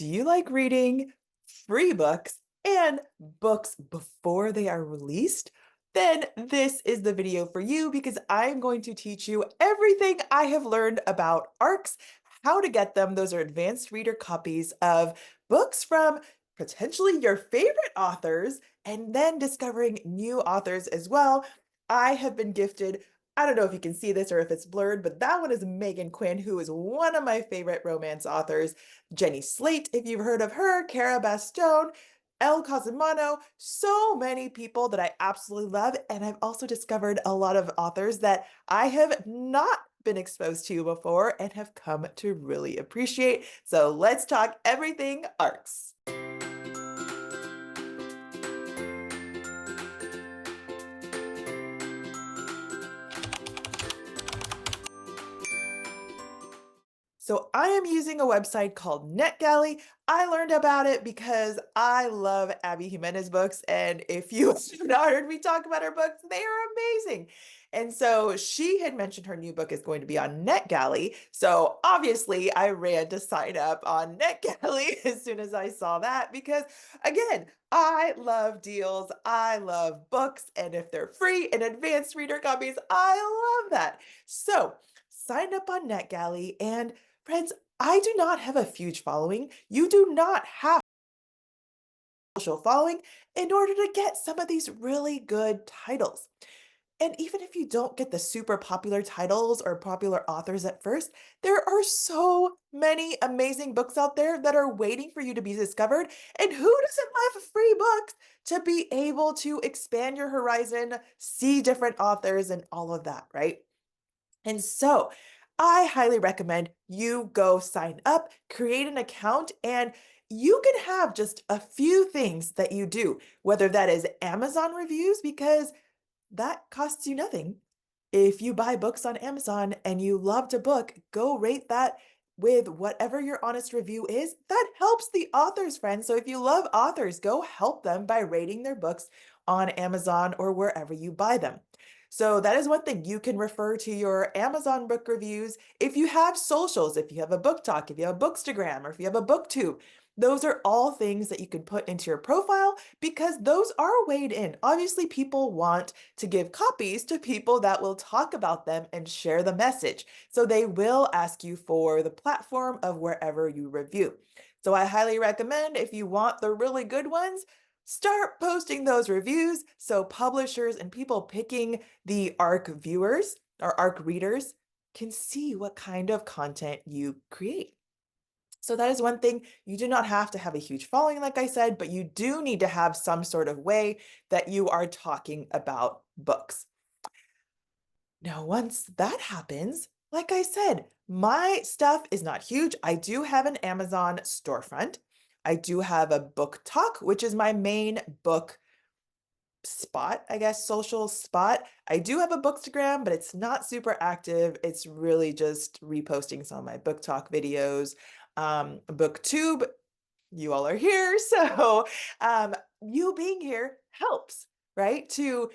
Do you like reading free books and books before they are released? Then this is the video for you because I'm going to teach you everything I have learned about ARCs, how to get them. Those are advanced reader copies of books from potentially your favorite authors and then discovering new authors as well. I have been gifted, I don't know if you can see this or if it's blurred, but that one is Megan Quinn, who is one of my favorite romance authors. Jenny Slate, if you've heard of her, Cara Bastone, El Cosimano, so many people that I absolutely love. And I've also discovered a lot of authors that I have not been exposed to before and have come to really appreciate. So let's talk everything ARCs. So I am using a website called NetGalley. I learned about it because I love Abby Jimenez books. And if you have not heard me talk about her books, they are amazing. And so she had mentioned her new book is going to be on NetGalley. So obviously I ran to sign up on NetGalley as soon as I saw that because again, I love deals. I love books. And if they're free and advanced reader copies, I love that. So signed up on NetGalley and friends, I do not have a huge following. You do not have a social following in order to get some of these really good titles. And even if you don't get the super popular titles or popular authors at first, there are so many amazing books out there that are waiting for you to be discovered. And who doesn't love free books to be able to expand your horizon, see different authors, and all of that, right? And so I highly recommend you go sign up, create an account, and you can have just a few things that you do, whether that is Amazon reviews, because that costs you nothing. If you buy books on Amazon and you loved a book, go rate that with whatever your honest review is. That helps the authors, friends. So if you love authors, go help them by rating their books on Amazon or wherever you buy them. So that is one thing. You can refer to your Amazon book reviews. If you have socials, if you have a book talk, if you have a bookstagram, or if you have a booktube, those are all things that you can put into your profile because those are weighed in. Obviously, people want to give copies to people that will talk about them and share the message. So they will ask you for the platform of wherever you review. So I highly recommend if you want the really good ones, start posting those reviews so publishers and people picking the ARC viewers or ARC readers can see what kind of content you create. So that is one thing. You do not have to have a huge following, like I said, but you do need to have some sort of way that you are talking about books. Now, once that happens, like I said, my stuff is not huge. I do have an Amazon storefront. I do have a book talk, which is my main book spot, I guess, social spot. I do have a bookstagram, but it's not super active. It's really just reposting some of my book talk videos. Booktube, you all are here. So you being here helps, right? To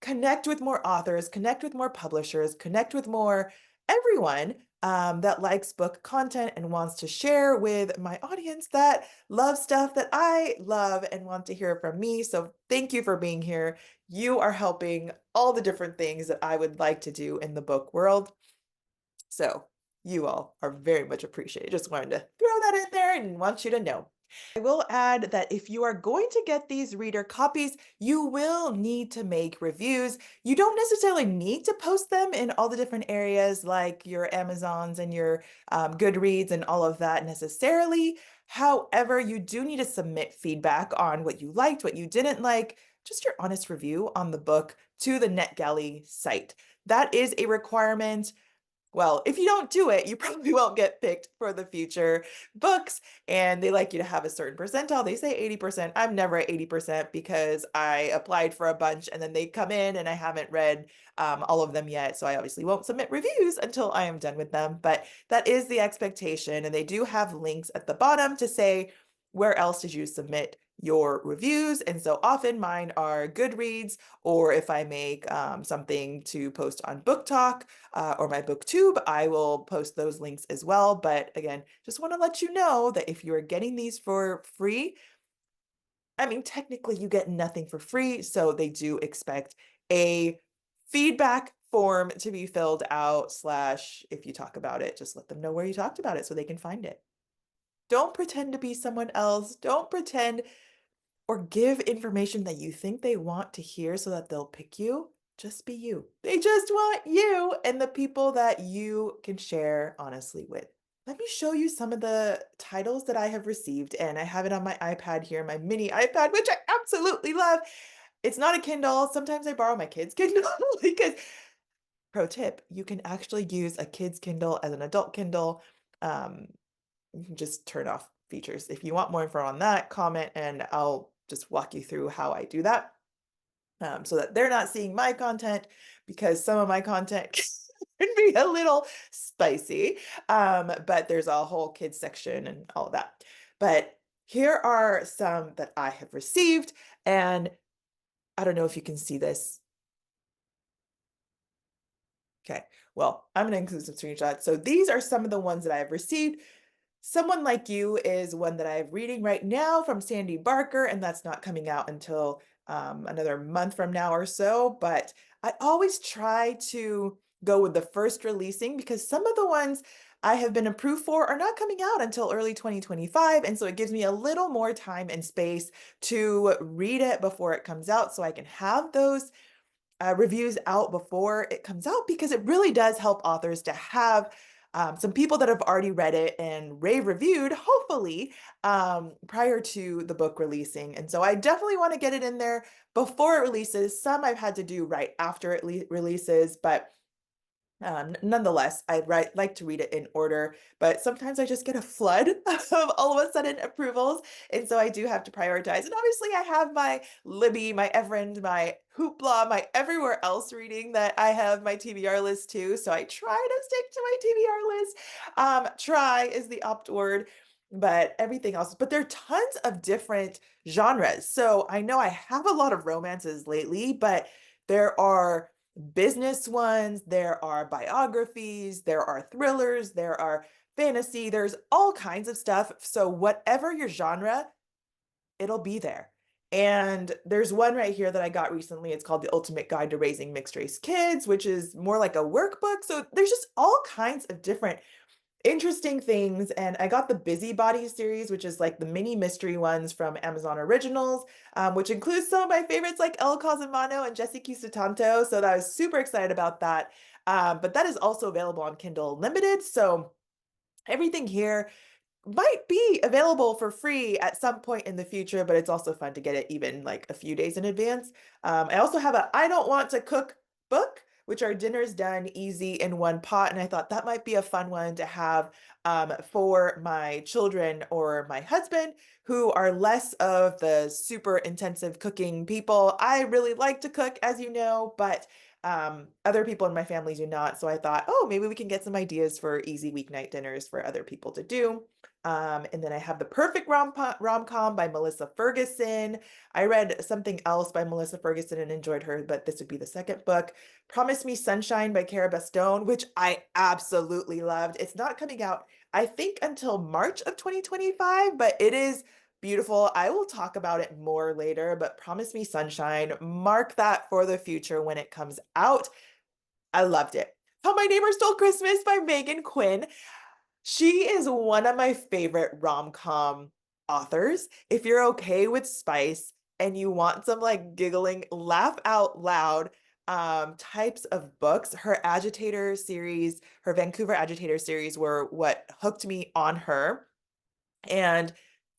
connect with more authors, connect with more publishers, connect with more everyone that likes book content and wants to share with my audience that loves stuff that I love and want to hear from me. So thank you for being here. You are helping all the different things that I would like to do in the book world. So you all are very much appreciated. Just wanted to throw that in there and want you to know. I will add that if you are going to get these reader copies, you will need to make reviews. You don't necessarily need to post them in all the different areas like your Amazons and your Goodreads and all of that necessarily. However, you do need to submit feedback on what you liked, what you didn't like, just your honest review on the book to the NetGalley site. That is a requirement. Well, if you don't do it, you probably won't get picked for the future books. And they like you to have a certain percentile. They say 80%. I'm never at 80% because I applied for a bunch and then they come in and I haven't read all of them yet. So I obviously won't submit reviews until I am done with them. But that is the expectation. And they do have links at the bottom to say, where else did you submit your reviews. And so often mine are Goodreads, or if I make something to post on Book Talk or my BookTube, I will post those links as well. But again, just want to let you know that if you are getting these for free, I mean, technically you get nothing for free, so they do expect a feedback form to be filled out, slash, if you talk about it, just let them know where you talked about it so they can find it. Don't pretend to be someone else. Don't pretend or give information that you think they want to hear so that they'll pick you. Just be you. They just want you and the people that you can share honestly with. Let me show you some of the titles that I have received, and I have it on my iPad here, my mini iPad, which I absolutely love. It's not a Kindle. Sometimes I borrow my kids' Kindle because, pro tip, you can actually use a kid's Kindle as an adult Kindle. Um, you can just turn off features. If you want more info on that, comment and I'll just walk you through how I do that, so that they're not seeing my content, because some of my content can be a little spicy. But there's a whole kids section and all of that. But here are some that I have received, and I don't know if you can see this. Okay, well, I'm going to include some screenshots. So these are some of the ones that I have received. Someone Like You is one that I'm reading right now from Sandy Barker, and that's not coming out until another month from now or so. But I always try to go with the first releasing, because some of the ones I have been approved for are not coming out until early 2025. And so it gives me a little more time and space to read it before it comes out so I can have those reviews out before it comes out, because it really does help authors to have some people that have already read it and rave reviewed, hopefully, prior to the book releasing. And so I definitely want to get it in there before it releases. Some I've had to do right after it releases, but nonetheless, like to read it in order, but sometimes I just get a flood of all of a sudden approvals. And so I do have to prioritize. And obviously I have my Libby, my Everend, my Hoopla, my everywhere else reading that I have my TBR list too. So I try to stick to my TBR list. Try is the opt word, but everything else. But there are tons of different genres. So I know I have a lot of romances lately, but there are business ones, there are biographies, there are thrillers, there are fantasy, there's all kinds of stuff. So whatever your genre, it'll be there. And there's one right here that I got recently. It's called The Ultimate Guide to Raising Mixed Race Kids, which is more like a workbook. So there's just all kinds of different interesting things. And I got the Busybody series, which is like the mini mystery ones from Amazon Originals, which includes some of my favorites like El Cosimano and Jesse Tanto. So that I was super excited about that. But that is also available on Kindle Unlimited. So everything here might be available for free at some point in the future, but it's also fun to get it even like a few days in advance. I also have a I Don't Want to Cook book, which are dinners done easy in one pot. And I thought that might be a fun one to have for my children or my husband, who are less of the super intensive cooking people. I really like to cook, as you know, but other people in my family do not. So I thought, oh, maybe we can get some ideas for easy weeknight dinners for other people to do. And then I have The Perfect Rom-Com by Melissa Ferguson. I read something else by Melissa Ferguson and enjoyed her, but this would be the second book. Promise Me Sunshine by Cara Bastone, which I absolutely loved. It's not coming out, I think, until March of 2025, but it is beautiful. I will talk about it more later, but Promise Me Sunshine, mark that for the future when it comes out. I loved it. How My Neighbor Stole Christmas by Megan Quinn. She is one of my favorite rom-com authors. If you're okay with spice and you want some like giggling, laugh out loud types of books, her Agitator series, her Vancouver Agitator series were what hooked me on her. And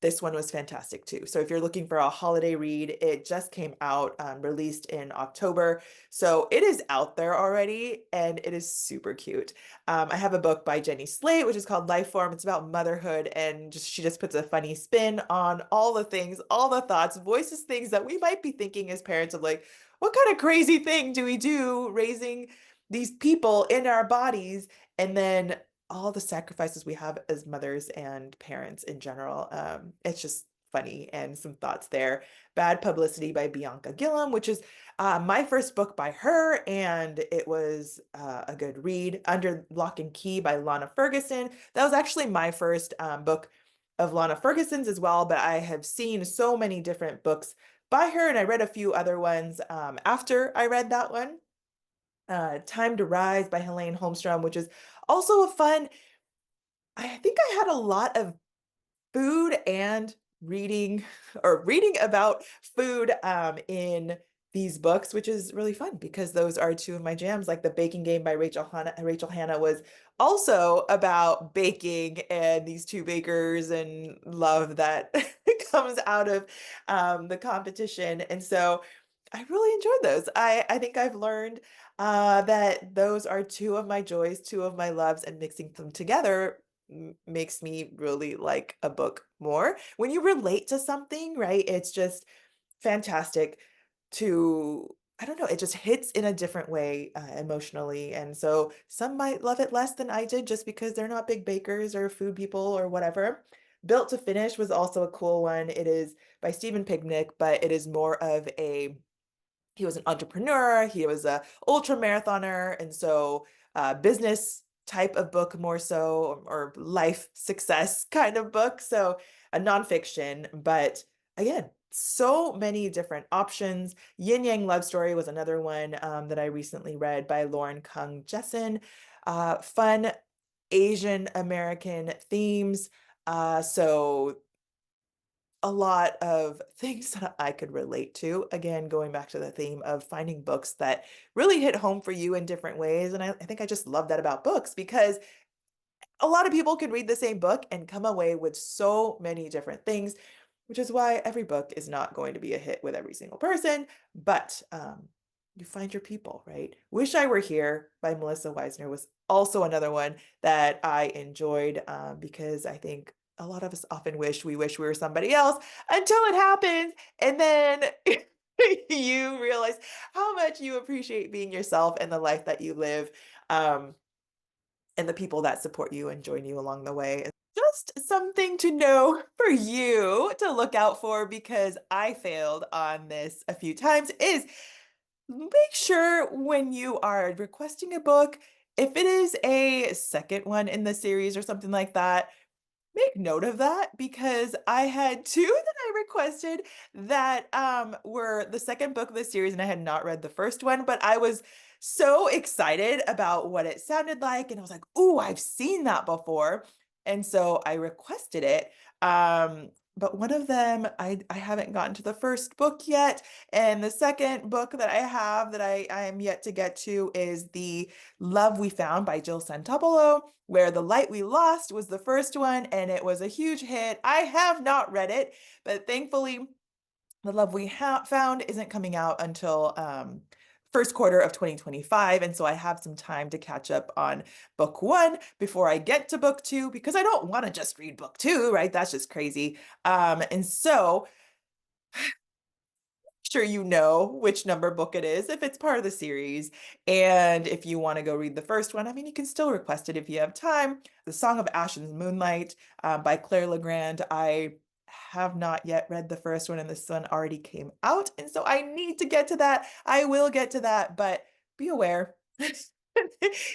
this one was fantastic too. So if you're looking for a holiday read, it just came out, released in October. So it is out there already and it is super cute. I have a book by Jenny Slate, which is called Lifeform. It's about motherhood, and she just puts a funny spin on all the things, all the thoughts, voices things that we might be thinking as parents of like, what kind of crazy thing do we do raising these people in our bodies? And then all the sacrifices we have as mothers and parents in general. It's just funny and some thoughts there. Bad Publicity by Bianca Gillam, which is my first book by her, and it was a good read. Under Lock and Key by Lana Ferguson. That was actually my first book of Lana Ferguson's as well, but I have seen so many different books by her, and I read a few other ones after I read that one. Time to Rise by Helene Holmstrom, which is also a fun. I think I had a lot of food and reading or reading about food in these books, which is really fun because those are two of my jams. Like The Baking Game by Rachel Hannah was also about baking and these two bakers and love that comes out of the competition. And so I really enjoyed those. I think I've learned that those are two of my joys, two of my loves, and mixing them together makes me really like a book more. When you relate to something, right? It's just fantastic to, I don't know, it just hits in a different way emotionally. And so some might love it less than I did just because they're not big bakers or food people or whatever. Built to Finish was also a cool one. It is by Stephen Picnic, but it is more of a he was an entrepreneur, he was a ultra marathoner, and so business type of book more so, or life success kind of book. So a nonfiction, but again, so many different options. Yin Yang Love Story was another one that I recently read by Lauren Kung Jessen. Fun Asian American themes. So a lot of things that I could relate to. Again, going back to the theme of finding books that really hit home for you in different ways. And I think I just love that about books because a lot of people can read the same book and come away with so many different things, which is why every book is not going to be a hit with every single person, but you find your people, right? Wish I Were Here by Melissa Weisner was also another one that I enjoyed because I think a lot of us often wish we were somebody else until it happens. And then you realize how much you appreciate being yourself and the life that you live. And the people that support you and join you along the way. Just something to know for you to look out for because I failed on this a few times is make sure when you are requesting a book, if it is a second one in the series or something like that, make note of that because I had two that I requested that were the second book of the series and I had not read the first one, but I was so excited about what it sounded like and I was like, "Ooh, I've seen that before." And so I requested it. But one of them I haven't gotten to the first book yet, and the second book that I have that I am yet to get to is The Love We Found by Jill Santopolo, where The Light We Lost was the first one, and it was a huge hit. I have not read it, but thankfully, The Love We Found isn't coming out until first quarter of 2025. And so I have some time to catch up on book one before I get to book two, because I don't want to just read book two, right? That's just crazy. And so sure you know which number book it is if it's part of the series. And if you want to go read the first one, I mean, you can still request it if you have time. The Song of Ashes and Moonlight by Claire Legrand. I have not yet read the first one, and this one already came out. And so I need to get to that. I will get to that, but be aware.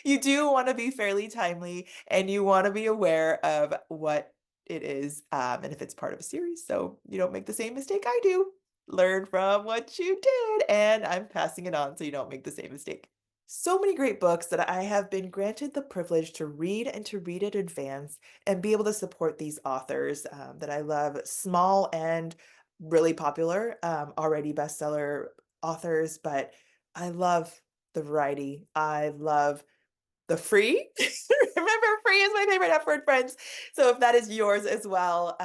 You do want to be fairly timely and you want to be aware of what it is and if it's part of a series so you don't make the same mistake I do. Learn from what you did, and I'm passing it on so you don't make the same mistake. So many great books that I have been granted the privilege to read and to read in advance and be able to support these authors that I love, small and really popular, already bestseller authors, but I love the variety. I love the free. Remember, free is my favorite F word, friends. So if that is yours as well,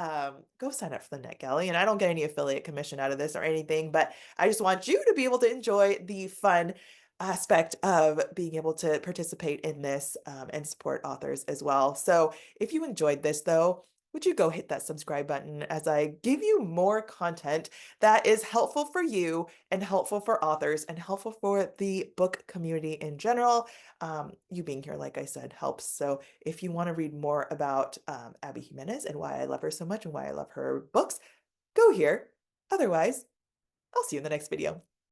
go sign up for the NetGalley. And I don't get any affiliate commission out of this or anything, but I just want you to be able to enjoy the fun aspect of being able to participate in this and support authors as well. So if you enjoyed this, though, would you go hit that subscribe button as I give you more content that is helpful for you and helpful for authors and helpful for the book community in general. You being here, like I said, helps. So if you want to read more about Abby Jimenez and why I love her so much and why I love her books, go here. Otherwise, I'll see you in the next video.